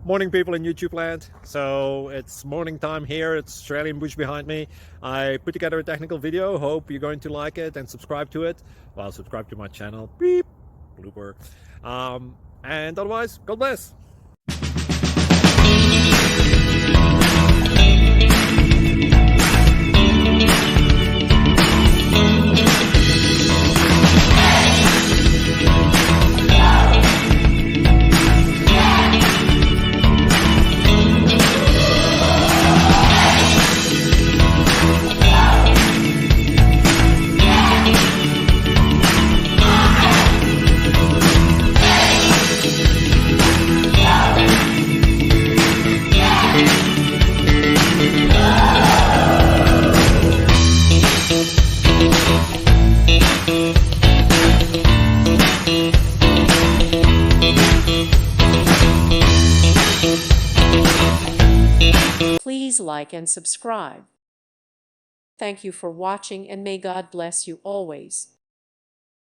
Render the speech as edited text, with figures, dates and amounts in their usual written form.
Morning, people in YouTube land. So it's morning time here. It's Australian bush behind me. I put together a technical video. Hope you're going to like it and subscribe to it. Well, subscribe to my channel. Beep. Blooper. And otherwise, God bless. Please like and subscribe. Thank you for watching, and may God bless you always.